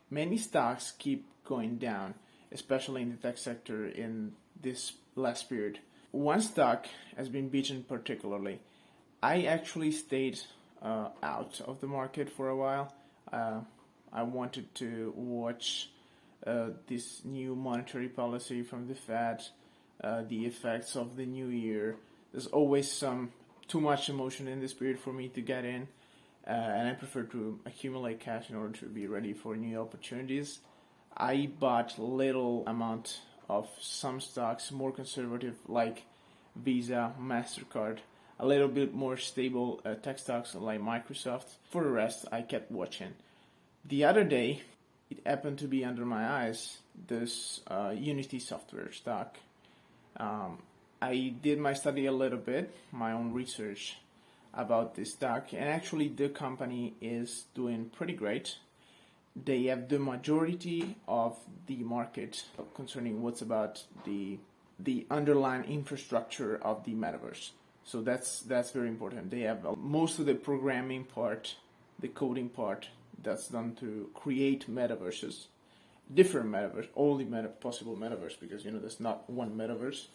many stocks keep going down, especially in the tech sector in this last period. One stock has been beaten particularly. I actually stayed out of the market for a while. I wanted to watch this new monetary policy from the Fed, the effects of the new year. There's always too much emotion in this period for me to get in, and I prefer to accumulate cash in order to be ready for new opportunities. I bought little amount of some stocks, more conservative like Visa, MasterCard, a little bit more stable tech stocks like Microsoft. For the rest, I kept watching. The other day, it happened to be under my eyes, this Unity software stock. I did my study a little bit, my own research about this stock, and actually the company is doing pretty great. They have the majority of the market concerning what's about the underlying infrastructure of the metaverse. So that's very important. They have most of the programming part, the coding part that's done to create metaverses, different metaverse, all the possible metaverse, because there's not one metaverse.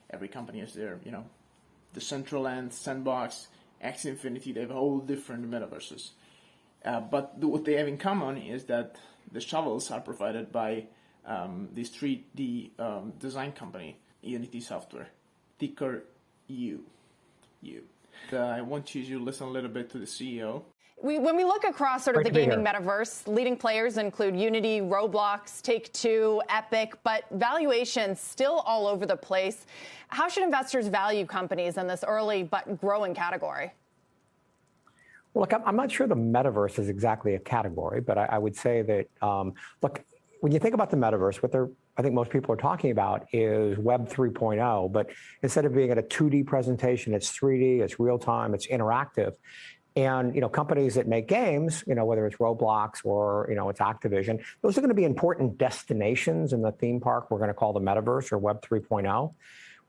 Every company has their the Decentraland, Sandbox, X Infinity. They have all different metaverses. But what they have in common is that the shovels are provided by this 3D design company, Unity Software, ticker U. I want you to listen a little bit to the CEO. When we look across sort of the gaming metaverse, leading players include Unity, Roblox, Take-Two, Epic, but valuations still all over the place. How should investors value companies in this early but growing category? Well, look, I'm not sure the metaverse is exactly a category, but I would say that, look, when you think about the metaverse, I think most people are talking about is Web 3.0, but instead of being at a 2D presentation, it's 3D, it's real time, it's interactive. And companies that make games, whether it's Roblox or it's Activision, those are going to be important destinations in the theme park we're going to call the metaverse or Web 3.0.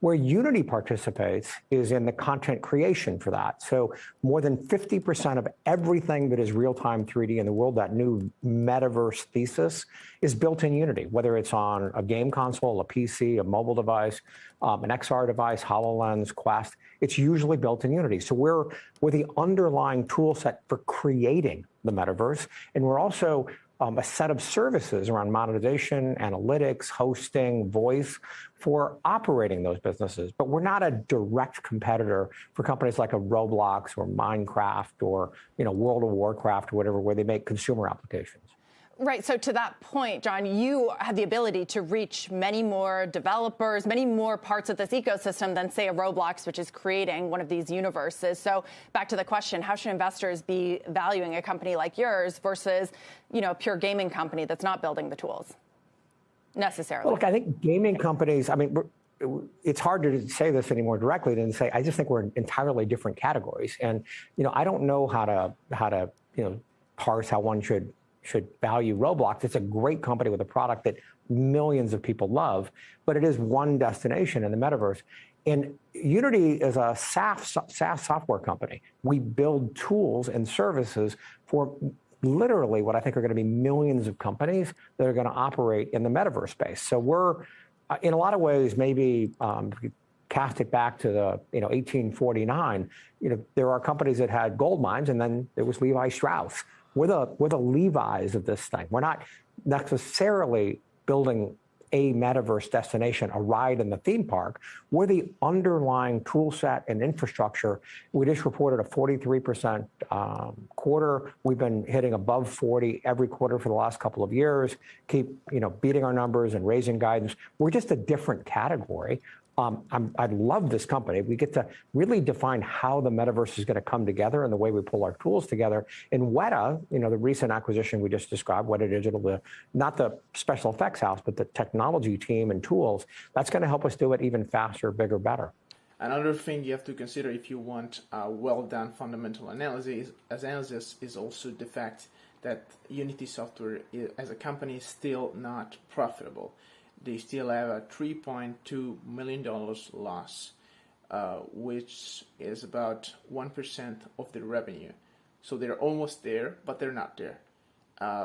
Where Unity participates is in the content creation for that. So more than 50% of everything that is real-time 3D in the world, that new metaverse thesis, is built in Unity, whether it's on a game console, a PC, a mobile device, an XR device, HoloLens, Quest. It's usually built in Unity. So we're the underlying tool set for creating the metaverse, and we're also a set of services around monetization, analytics, hosting, voice for operating those businesses. But we're not a direct competitor for companies like a Roblox or Minecraft or World of Warcraft or whatever, where they make consumer applications. Right. So to that point, John, you have the ability to reach many more developers, many more parts of this ecosystem than, say, a Roblox, which is creating one of these universes. So back to the question, how should investors be valuing a company like yours versus, a pure gaming company that's not building the tools necessarily? Well, look, I think gaming companies, it's hard to say this any more directly than to say, I just think we're in entirely different categories. And, I don't know how to parse how one should value Roblox. It's a great company with a product that millions of people love, but it is one destination in the metaverse. And Unity is a SaaS software company. We build tools and services for literally what I think are going to be millions of companies that are going to operate in the metaverse space. So we're, in a lot of ways, maybe cast it back to the 1849. There are companies that had gold mines, and then there was Levi Strauss. We're the Levi's of this thing. We're not necessarily building a metaverse destination, a ride in the theme park. We're the underlying tool set and infrastructure. We just reported a 43% quarter. We've been hitting above 40 every quarter for the last couple of years. Keep beating our numbers and raising guidance. We're just a different category. I love this company. We get to really define how the metaverse is going to come together and the way we pull our tools together. In Weta, the recent acquisition we just described, Weta Digital, not the special effects house, but the technology team and tools, that's going to help us do it even faster, bigger, better. Another thing you have to consider if you want a well-done fundamental analysis is also the fact that Unity Software as a company is still not profitable. They still have a $3.2 million loss, which is about 1% of their revenue. So they're almost there, but they're not there.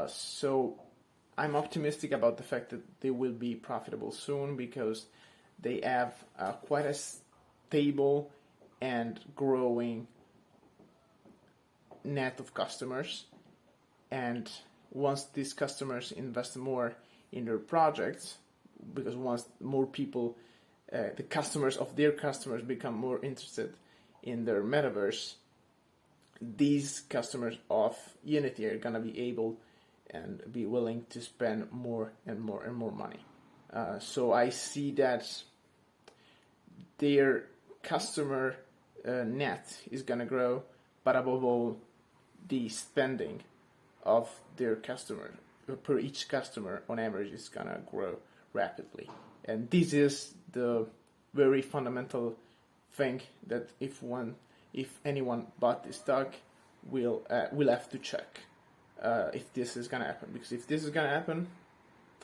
So I'm optimistic about the fact that they will be profitable soon because they have quite a stable and growing net of customers. And once these customers invest more in their projects, because once more people, the customers of their customers become more interested in their metaverse, these customers of Unity are going to be able and be willing to spend more and more and more money. So I see that their customer net is going to grow, but above all, the spending of their customer per each customer on average is going to grow rapidly. And this is the very fundamental thing that if anyone bought this stock, we'll have to check if this is going to happen. Because if this is going to happen,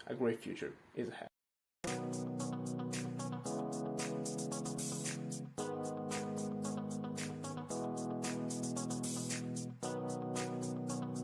a great future is ahead.